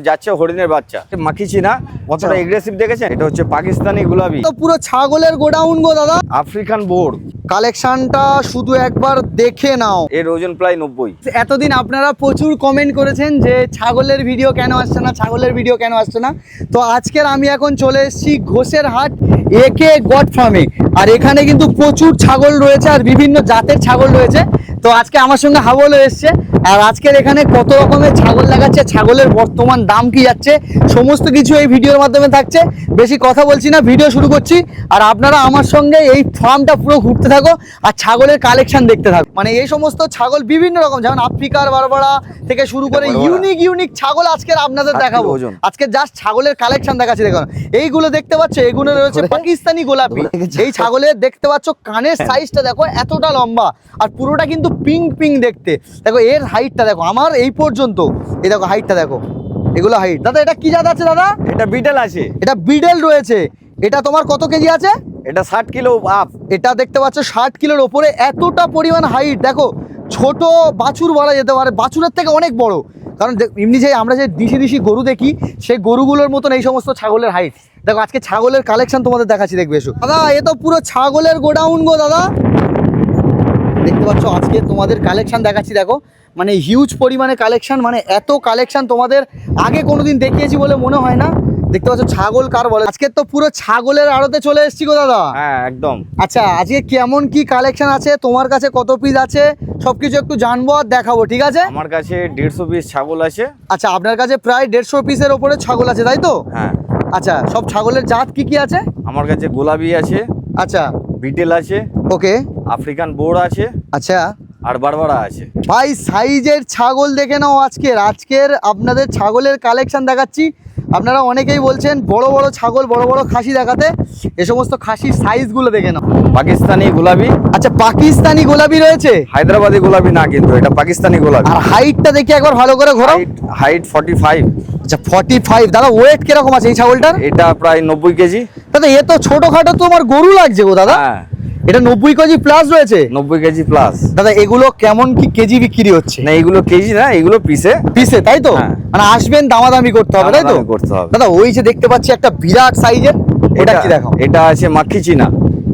যাচ্ছে হরিণের বাচ্চা মাখিছি না কতটা এগ্রেসিভ দেখেছেন। এটা হচ্ছে পাকিস্তানি গোলাপি, তো পুরো ছাগলের গোডাউন গো দাদা। আফ্রিকান বোর্ড কালেকশনটা শুধু একবার দেখে নাও। এর ওজন প্রায় 90। এতদিন আপনারা প্রচুর কমেন্ট করেছেন যে ছাগলের ভিডিও কেন আসছে না, ছাগলের ভিডিও কেন আসছে না। তো আজকের আমি এখন চলে এসেছি ঘোষের হাট একে গড ফার্মে। আর এখানে কিন্তু প্রচুর ছাগল রয়েছে আর বিভিন্ন জাতের ছাগল রয়েছে। তো আজকে আমার সঙ্গে হাবলও এসছে। আর আজকের এখানে কত রকমের ছাগল দেখাচ্ছে, ছাগলের বর্তমান দাম কি যাচ্ছে, সমস্ত কিছু এই ভিডিওর মাধ্যমে থাকছে। বেশি কথা বলছি না, ভিডিও শুরু করছি। আর আপনারা আমার সঙ্গে এই ফার্মটা পুরো ঘুরতে থাকো আর ছাগলের কালেকশন দেখতে থাকো। মানে এই সমস্ত ছাগল বিভিন্ন রকম, যেমন আফ্রিকার বারবারা থেকে শুরু করে ইউনিক ছাগল আজকের আপনাদের দেখাবো। আজকে জাস্ট ছাগলের কালেকশন দেখাচ্ছি। দেখুন এইগুলো দেখতে পাচ্ছ, এগুলো রয়েছে পাকিস্তানি গোলাপি। এই ছাগলের দেখতে পাচ্ছ কানের সাইজটা দেখো এতটা লম্বা, আর পুরোটা কিন্তু পিঙ্ক দেখতে। দেখো এর হাইটটা দেখো, আমার এই পর্যন্ত। এই দেখো হাইটটা দেখো, এগুলো হাইট। দাদা এটা কি জাত আছে দাদা? এটা বিটেল আছে। এটা বিডেল রয়েছে। এটা তোমার কত কেজি আছে? এটা 60 কিলো আপ। এটা দেখতে পাচ্ছ 60 কিলোর ওপরে, এতটা পরিমাণ হাইট। দেখো ছোট বাছুর বলা যেতে পারে, বাছুরের থেকে অনেক বড়। কারণ এমনি যে আমরা যে দিশি গরু দেখি, সেই গরুগুলোর মতন এই সমস্ত ছাগলের হাইট। দেখো আজকে ছাগলের কালেকশন তোমাদের দেখাচ্ছি, দেখবে এসো। দাদা এ তো পুরো ছাগলের গোডাউন গো দাদা। দেখতে পাচ্ছ আজকে তোমাদের কালেকশন দেখাচ্ছি। দেখো মানে হিউজ পরিমাণে কালেকশন, মানে এত কালেকশন তোমাদের আগে কোনোদিন দেখিয়েছি বলে মনে হয় না। দেখতে পাচ্ছ ছাগল কার বলে। আজকে তো পুরো ছাগলের আড়তে চলে এসেছি গো দাদা। হ্যাঁ একদম। আচ্ছা আজকে কেমন কি কালেকশন আছে, তোমার কাছে কত পিস আছে, সবকিছু একটু জানবো আর দেখাবো, ঠিক আছে? আমার কাছে 150 পিস ছাগল আছে। আচ্ছা আপনার কাছে প্রায় 150 পিসের ওপরে ছাগল আছে, তাই তো? হ্যাঁ। আচ্ছা সব ছাগলের জাত কি আছে? আমার কাছে গোলাপি আছে, আচ্ছা বিটেল আছে, ওকে, আফ্রিকান বোর্ড আছে, আচ্ছা আর বারবারা আছে। ভাই সাইজের ছাগল দেখে নাও। আজকের আপনাদের ছাগলের কালেকশন দেখাচ্ছি। আপনারা অনেকেই বলছেন বড় বড় ছাগল, বড় খাসি দেখাতে। এ সমস্ত খাসির সাইজগুলো দেখে নাও। পাকিস্তানি গোলাপি। আচ্ছা পাকিস্তানি গোলাপি রয়েছে, হায়দ্রাবাদি গোলাপি না, কিন্তু এটা পাকিস্তানি গোলাপি। আর হাইটটা দেখি একবার ভালো করে ঘোরাও। হাইট 45। আচ্ছা 45। দাদা ওয়েট কিরকম আছে এই ছাগলটার? এটা প্রায় 90 কেজি। দাদা এ তো ছোটখাটো তোমার গরু লাগছে গো দাদা। হ্যাঁ এটা 90 কেজি প্লাস রয়েছে। 90 কেজি প্লাস। দাদা এগুলো কেমন কি কেজি বিক্রি হচ্ছে? না এগুলো কেজি না, এগুলো পিসে। পিসে, তাই তো? হ্যাঁ। মানে আসবেন দামাদামি করতে হবে, তাই তো? করতে হবে। দাদা ওই যে দেখতে পাচ্ছি একটা বিরাট সাইজের, এটা কি দেখাও? এটা আছে মাখি চীনা।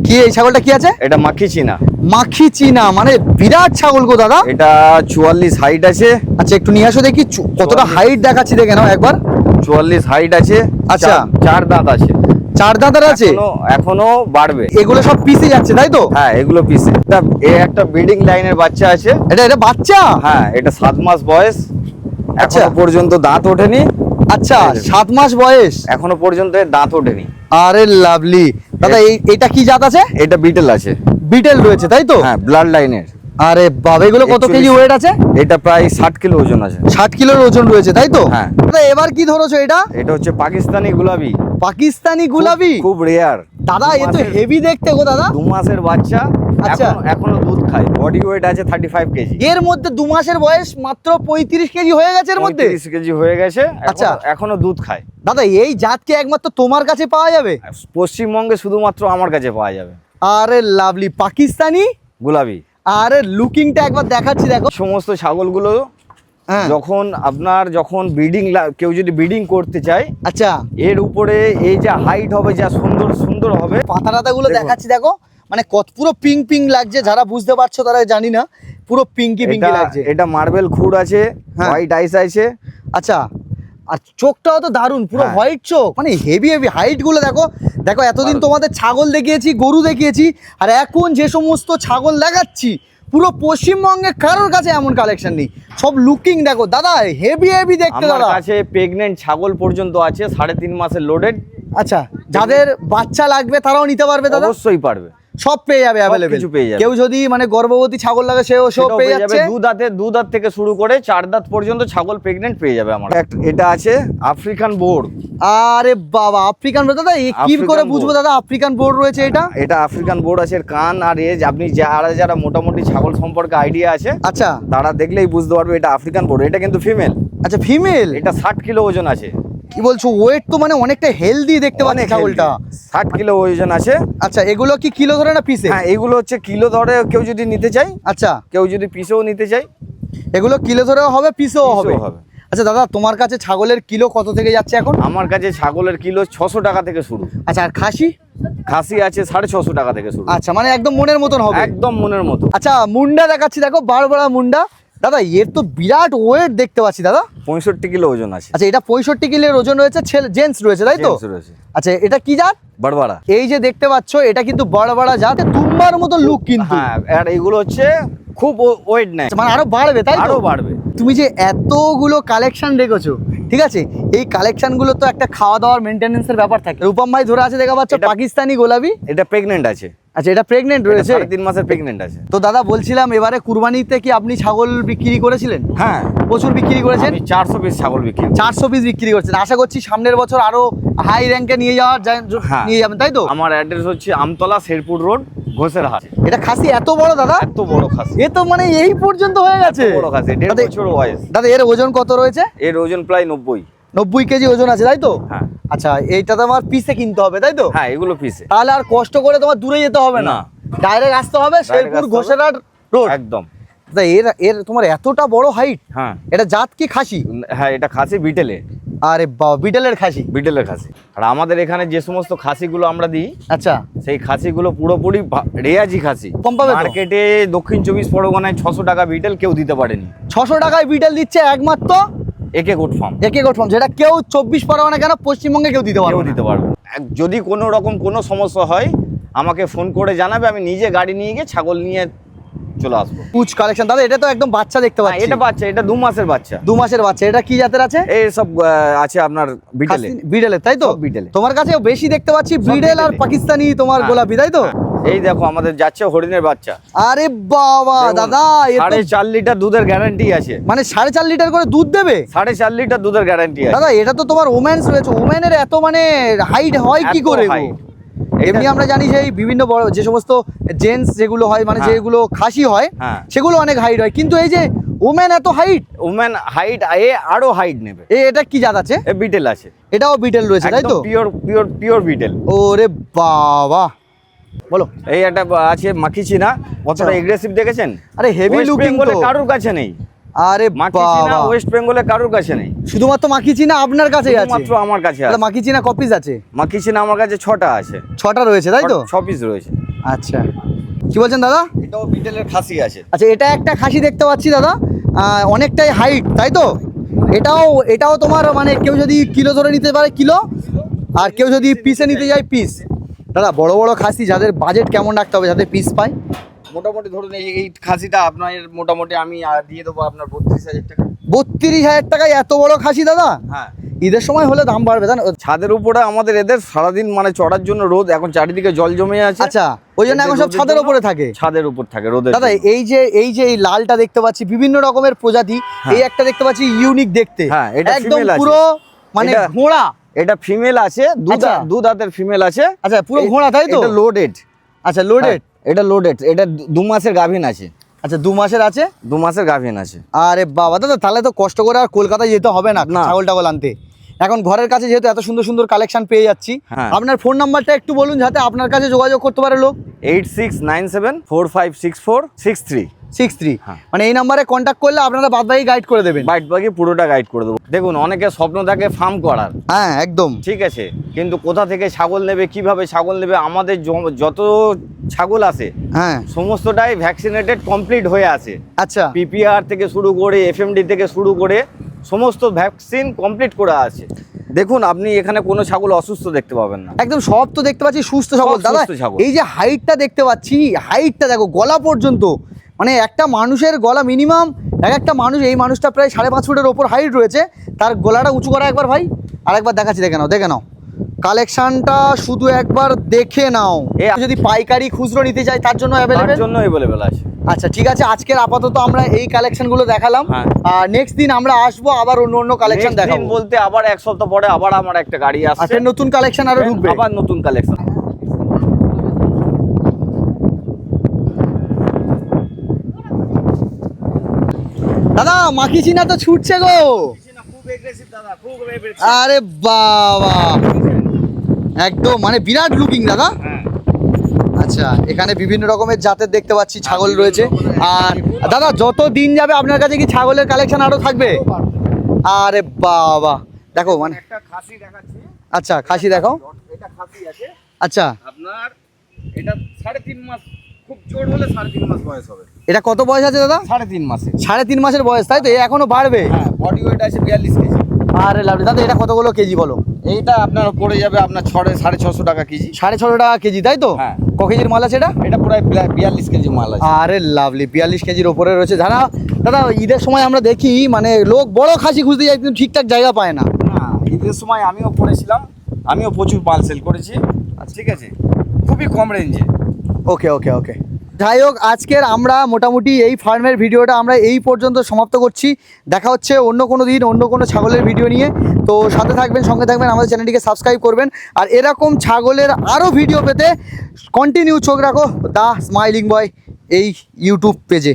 কি এই ছাগলটা কি আছে? এটা মাখি চীনা। মাখি চীনা মানে বিরাট ছাগল গো দাদা। এটা 44 হাইট আছে। আচ্ছা একটু নিয়ে আসো দেখি কতটা হাইট দেখাচ্ছি, দেখে নাও একবার। 44 হাইট আছে। আচ্ছা 4 দাঁত আছে। 4 দাঁতের আছে, এখনো বাড়বে। এগুলো সব পিসে যাচ্ছে, তাই তো? হ্যাঁ এগুলো পিসে। একটা ব্রিডিং লাইনের বাচ্চা আছে। এটা বাচ্চা? হ্যাঁ এটা 7 মাস বয়স, আচ্ছা এখনো পর্যন্ত দাঁত ওঠেনি। আচ্ছা 7 মাস বয়স, এখনো পর্যন্ত এর দাঁত ওঠেনি। আরে লাভলি। দাদা এটা কি জাত আছে? এটা বিটেল আছে। বিটেল রয়েছে, তাই তো? হ্যাঁ ব্লাড লাইনের। আরে বাবা এগুলো কত কেজি ওয়েট আছে? এটা প্রায় 60 কিলো ওজন আছে। 60 কিলোর ওজন রয়েছে, তাই তো? হ্যাঁ। দাদা এবার কি ধরেছো এটা? এটা হচ্ছে পাকিস্তানি গোলাপি। পাকিস্তানি গোলাপি খুব রেয়ার। দাদা এ তো হেভি দেখতে গো দাদা। 2 মাসের বাচ্চা। আচ্ছা এখনো দুধ খায়। বডি ওয়েট আছে 35 কেজি। এর মধ্যে 2 মাসের বয়স মাত্র 35 কেজি হয়ে গেছে এর মধ্যে। 35 কেজি হয়ে গেছে। আচ্ছা এখনো দুধ খায়। দাদা এই জাত কি একমাত্র তোমার কাছে পাওয়া যাবে? পশ্চিমবঙ্গে শুধুমাত্র আমার কাছে পাওয়া যাবে। আরে লাভলি পাকিস্তানি গোলাপি। আরে লুকিংটা একবার দেখাচ্ছি দেখো। সমস্ত ছাগলগুলো হ্যাঁ যখন কেউ যদি ব্রিডিং করতে চায়, আচ্ছা এর উপরে এই যে হাইট হবে, যা সুন্দর হবে। পাতাগুলো দেখাচ্ছি দেখো, মানে কত পুরো পিঙ্ক লাগছে। যারা বুঝতে পারছো তারা জানি না, পুরো পিঙ্কি লাগছে। এটা মার্বেল খুর আছে, হোয়াইট আইস আছে। আচ্ছা আর চোখটাও তো দারুণ, পুরো হোয়াইট চোখ, মানে হেভি হাইট গুলো দেখো। এতদিন তোমাদের ছাগল দেখিয়েছি, গরু দেখিয়েছি, আর এখন যে সমস্ত ছাগল দেখাচ্ছি পুরো পশ্চিমবঙ্গে কারোর কাছে এমন কালেকশন নেই। সব লুকিং দেখো দাদা, হেভি দেখতে। দাদা কাছে প্রেগনেন্ট ছাগল পর্যন্ত আছে, 3.5 মাসের লোডেড। আচ্ছা যাদের বাচ্চা লাগবে তারাও নিতে পারবে দাদা? অবশ্যই পারবে, সব পেয়ে যাবে অ্যাভেলেবেল। কেউ যদি মানে গর্ভবতী ছাগল লাগে সেও সব পেয়ে যাচ্ছে। 2 দাঁত থেকে শুরু করে 4 দাঁত পর্যন্ত ছাগল প্রেগনেন্ট পেয়ে যাবে আমার। এটা আছে আফ্রিকান বোর্ড। আরে বাবা আফ্রিকান বোর্ড দাদা, কি করে বুঝবো দাদা আফ্রিকান বোর্ড রয়েছে? এটা আফ্রিকান বোর্ড আছে। কান আর এজ আপনি যারা মোটামুটি ছাগল সম্পর্কে আইডিয়া আছে, আচ্ছা তারা দেখলেই বুঝতে পারবে এটা আফ্রিকান বোর্ড। এটা কিন্তু ফিমেল। আচ্ছা ফিমেল। এটা 60 কিলো ওজন আছে। কি বলছো? ওয়েট তো মানে অনেকটা হেলদি দেখতে পাচ্ছি ছাগলটা। 60 কিলো ওজন আছে। আচ্ছা এগুলো কি কিলো ধরে না পিসে? হ্যাঁ এগুলো হচ্ছে কিলো ধরে, কেউ যদি নিতে চাই। আচ্ছা কেউ যদি পিসেও নিতে চাই, এগুলো কিলো ধরেও হবে, পিসেও হবে। আচ্ছা দাদা, তোমার কাছে ছাগলের কিলো কত থেকে যাচ্ছে এখন? আমার কাছে ছাগলের কিলো 600 টাকা থেকে শুরু। আচ্ছা, আর খাসি? খাসি আছে 650 টাকা থেকে শুরু। আচ্ছা, মানে একদম মনের মতন হবে। একদম মনের মতো। আচ্ছা, মুন্ডা দেখাচ্ছি, দেখো বারবড়া মুন্ডা। দাদা এর তো বিরাট ওয়েট দেখতে পাচ্ছি দাদা। 65 কিলো ওজন আছে। আচ্ছা, এটা 65 কিলোর ওজন রয়েছে, ছেলে জেন্টস রয়েছে তাই তো? Gents রয়েছে। আচ্ছা, এটা কি জাত? বড়বাড়া। এই যে দেখতে পাচ্ছ, এটা কিন্তু বড়বড়া জাত, তুম্বার মতো লুক কিন্তু। হ্যাঁ, আর এগুলো হচ্ছে খুব ওয়েট নেয়, মানে আরো বাড়বে তাই তো? আরো বাড়বে। তুমি যে এতগুলো কালেকশন রেখেছো, ঠিক আছে, এই কালেকশন গুলো তো একটা খাওয়া দাওয়ার মেনটেনেন্সের ব্যাপার থাকে। রূপম ভাই ধরে আছে দেখা পাচ্ছ, এটা- পাকিস্তানি গোলাপি। এটা প্রেগনেন্ট আছে। আচ্ছা, এটা প্রেগনেন্ট রয়েছে? 3.5 মাসের প্রেগনেন্ট আছে। তো দাদা বলছিলাম, এবারে কুরবানিতে কি আপনি ছাগল বিক্রি করেছিলেন? হ্যাঁ, প্রচুর বিক্রি করেছেন। আমি 400 পিস ছাগল বিক্রি করি। 400 পিস বিক্রি করছেন। আশা করছি সামনের বছর আরো হাই র্যাঙ্কে নিয়ে হ্যাঁ। নিয়ে যাবেন তাই তো? আমার অ্যাড্রেস হচ্ছে আমতলা, শেরপুর রোড, ঘোষের হাট। এটা খাসি এত বড় দাদা? এত বড় খাসি। এ তো মানে এই পর্যন্ত হয়ে গেছে। এত বড় খাসি, 1.5 দাদা, বছর বয়স। দাদা এর ওজন কত রয়েছে? এর ওজন প্রায় 90। 90 কেজি ওজন আছে তাই তো? হ্যাঁ। আচ্ছা, এইটা তো আমার পিসে কিনতে হবে তাই তো? হ্যাঁ, এগুলো পিসে। তাহলে আর কষ্ট করে তোমার দূরে যেতে হবে না, না। ডাইরেক্ট আসতে হবে শেরপুর আসতে হবে। ঘোষেরাট রোড। একদম। দাদা এর এর তোমার এতটা বড় হাইট? হ্যাঁ। এটা জাত কি খাসি? হ্যাঁ, এটা খাসি বিটেলে। আরে বাবা, বিটেলের খাসি। বিটেলের খাসি। আর আমাদের এখানে যে সমস্ত খাসিগুলো আমরা দিই, আচ্ছা, সেই খাসিগুলো পুরোপুরি রেয়াজি খাসি। কম পাবে তো? মার্কেটে দক্ষিণ 24 পরগনায় 600 টাকা বিটেল কেউ দিতে পারেনি। 600 টাকায় বিটেল দিচ্ছে একমাত্র একে গোট ফার্ম। একে গোট ফার্ম, যেটা কেউ 24 পরগনা কেন পশ্চিমবঙ্গে কেউ দিতে কেউ পারবে না। দিতে পারবে। যদি কোনো রকম কোনো সমস্যা হয় আমাকে ফোন করে জানাবে, আমি নিজে গাড়ি নিয়ে গিয়ে ছাগল নিয়ে চলে আসবো। পুচ কালেকশন দাদা, এটা তো একদম বাচ্চা দেখতে হ্যাঁ, পাচ্ছি। এটা বাচ্চা, এটা 2 মাসের বাচ্চা। 2 মাসের বাচ্চা। এটা কি জাতের আছে? এই সব আছে আপনার বিটেলে। বিড়েলের তাই তো? সব বিটেলে। তোমার কাছে বেশি দেখতে পাচ্ছি বিড়েল আর বিটেলে। পাকিস্তানি তোমার হ্যাঁ, গোলাপি তাই তো? হ্যাঁ। এই দেখো আমাদের যাচ্ছে হরিণের বাচ্চা। আরে বাবা দাদা, এ তো 4.5 লিটার দুধের গ্যারান্টি আছে। মানে 4.5 লিটার করে দুধ দেবে? 4.5 লিটার দুধের গ্যারান্টি আছে। দাদা এটা তো তোমার ওমেন্স রয়েছে, ওমেনের এত মানে হাইট হয় কি এত করে গো? height। এমনি এটা- আমরা জানি যে এই বিভিন্ন বড় যে সমস্ত জেন্টস যেগুলো হয়, মানে হ্যাঁ। যেগুলো খাসি হয়, হ্যাঁ। সেগুলো অনেক হাইট হয়, কিন্তু এই যে ওমেন এত হাইট, ওম্যান হাইট আরো হাইট নেবে। এটা কি জাত আছে? এ বিটেল আছে। এটাও বিটেল রয়েছে তাই তো? Pure betel. ওরে বাবা, বলো। এই একটা আছে মাখিচিনা, কতটা আচ্ছা। এগ্রেসিভ দেখেছেন? আরে হেভি ওয়েস্ট লুকিং বেঙ্গলে তো। কারোর কাছে নেই। আরে মাখিচিনা বাবা, ওয়েস্ট বেঙ্গলে কারোর কাছে নেই, শুধুমাত্র মাখিচিনা আপনার কাছে আছে? মাত্র আমার কাছে আছে। মাখিচিনা কপিস আছে? মাখিচিনা আমার কাছে 6টা আছে। 6টা রয়েছে তাই তো? 6 পিস রয়েছে। আচ্ছা, কি বলছেন দাদা? এটাও বিটেলের খাসি আছে। আচ্ছা, এটা একটা খাসি দেখতে পাচ্ছি দাদা, অনেকটাই হাইট তাই তো? এটাও তোমার মানে কেউ যদি কিলো ধরে নিতে পারে কিলো, আর কেউ যদি পিসে নিতে যায় পিস। দাদা বড় বড় খাসি যাদের বাজেট কেমন রাখতে হবে যাতে পিস পায়? মোটামুটি ধরুন এই খাসিটা আপনার মোটামুটি আমি দিয়ে দেবো আপনার 32,000 টাকা। 32,000 টাকায় এত বড় খাসি দাদা? হ্যাঁ। ঈদের সময় হলে দাম বাড়বে জানো? ছাদের উপরে আমাদের এদের সারাদিন মানে চড়ার জন্য রোদ, এখন চারিদিকে জল জমে আছে। আচ্ছা, ওই জন্য এখন সব রোদের ছাদের জন্য উপরে থাকে। ছাদের উপর থাকে রোদের দাদা জন্য। এই যে এই লালটা দেখতে পাচ্ছি বিভিন্ন রকমের প্রজাতি, হ্যাঁ। এই একটা দেখতে পাচ্ছি ইউনিক দেখতে, হ্যাঁ, এটা একদম female আছে। পুরো মানে এটা- ঘোড়া। এটা ফিমেল আছে, আচ্ছা। দুধ দাঁতের ফিমেল আছে। আচ্ছা, পুরো ঘোড়া তাই তো? এটা লোডেড। আচ্ছা, লোডেড। এটা লোডেড। এটা 2 মাসের গাভিন আছে। আচ্ছা, 2 মাসের আছে। 2 মাসের গাভিন আছে। আরে বাবা দাদা, তাহলে তো কষ্ট করে আর কলকাতায় যেতে হবে না না। ছাগল টাগল আনতে। এখন ঘরের কাছে যেহেতু এত সুন্দর সুন্দর কালেকশন পেয়ে যাচ্ছি, হ্যাঁ। আপনার ফোন নাম্বারটা একটু বলুন যাতে আপনার কাছে যোগাযোগ করতে পারে লোক। 8697456463। 63, হ্যাঁ। মানে এই নাম্বারে কন্ট্যাক্ট করলে আপনারা বাদবাকি গাইড করে দেবেন। বাইট বাকি পুরোটা গাইড করে দেবো। দেখুন, অনেকে স্বপ্ন থাকে ফার্ম করার, হ্যাঁ একদম। ঠিক আছে, কিন্তু কোথা থেকে ছাগল নেবে, কিভাবে ছাগল নেবে, আমাদের যত ছাগল আছে হ্যাঁ, সমস্তটাই ভ্যাকসিনেটেড কমপ্লিট হয়ে আছে। আচ্ছা, পিপিআর থেকে শুরু করে এফএমডি থেকে শুরু করে সমস্ত ভ্যাকসিন কমপ্লিট করা আছে। দেখুন, আপনি এখানে কোনো ছাগল অসুস্থ দেখতে পাবেন না। একদম সব তো দেখতে পাচ্ছি সুস্থ ছাগল। সব দাদা সুস্থ ছাগল। এই যে হাইটটা দেখতে পাচ্ছি, হাইটটা দেখো গলা পর্যন্ত, মানে একটা মানুষের গলা মিনিমাম, একটা মানুষ, এই মানুষটা প্রায় 5.5 ফুটের ওপর হাইট রয়েছে, তার গলাটা উঁচু করা একবার ভাই, আরেকবার দেখাচ্ছি, দেখে নাও কালেকশনটা শুধু একবার দেখে নাও। যদি পাইকারি খুচরো নিতে চাই তার জন্য তার অ্যাভেলেবেল? জন্য অ্যাভেলেবেল আছে। আচ্ছা ঠিক আছে, আজকের আপাতত আমরা এই কালেকশনগুলো দেখালাম, হ্যাঁ। আর নেক্সট দিন আমরা আসবো আবার অন্য কালেকশন Next দিন দেখাবো। বলতে আবার 1 সপ্তাহ পরে আবার আমার একটা গাড়ি আর আসছে, ফের নতুন কালেকশন আরো ঢুকবে। আবার নতুন কালেকশন। দাদা মাখিচিনা তো ছুটছে গো। আরে বাবা, একদম মানে বিরাট লুকিং দাদা। আচ্ছা, এখানে বিভিন্ন রকমের জাতের দেখতে পাচ্ছি ছাগল রয়েছে। আর দাদা যত দিন যাবে আপনার কাছে কি ছাগলের কালেকশন আরো থাকবে? আরে বাবা, দেখো মানে একটা খাসি দেখাচ্ছি। আচ্ছা খাসি দেখাও। এটা খাসি আছে আচ্ছা আপনার, এটা 3.5 মাস, খুব জোর হলে 3.5 মাস বয়স হবে। এটা কত বয়স আছে দাদা? 3.5 মাসে। 3.5 মাসের বয়স, তাই তো? এ এখনো বাড়বে? হ্যাঁ, বডি ওয়েট আছে 42 কেজি। আরে লাভলি দাদা, এটা কতগুলো কেজি বলো? এইটা আপনার পড়ে যাবে আপনার 650 টাকা কেজি। 650 টাকা কেজি, তাই তো? হ্যাঁ। ক কেজির মাল আছে এটা? এটা প্রায় 42 কেজি মাল আছে। আরে লাভলি, 42 কেজির ওপরে রয়েছে। দাদা দাদা ঈদের সময় আমরা দেখি মানে লোক বড় খাসি খুঁজতে যায় কিন্তু ঠিকঠাক জায়গা পায় না। না, ঈদের সময় আমিও পড়েছিলাম, আমিও প্রচুর মাল সেল করেছি। ঠিক আছে, খুবই কম রেঞ্জে। ওকে ওকে ওকে, যাই হোক আজকের আমরা মোটামুটি এই ফার্মের ভিডিওটা আমরা এই পর্যন্ত সমাপ্ত করছি। দেখা হচ্ছে অন্য কোনো দিন অন্য কোনো ছাগলের ভিডিও নিয়ে। তো সাথে থাকবেন, সঙ্গে থাকবেন, আমাদের চ্যানেলটিকে সাবস্ক্রাইব করবেন। আর এরকম ছাগলের আরও ভিডিও পেতে কন্টিনিউ চোখ রাখো দ্য স্মাইলিং বয় এই ইউটিউব পেজে।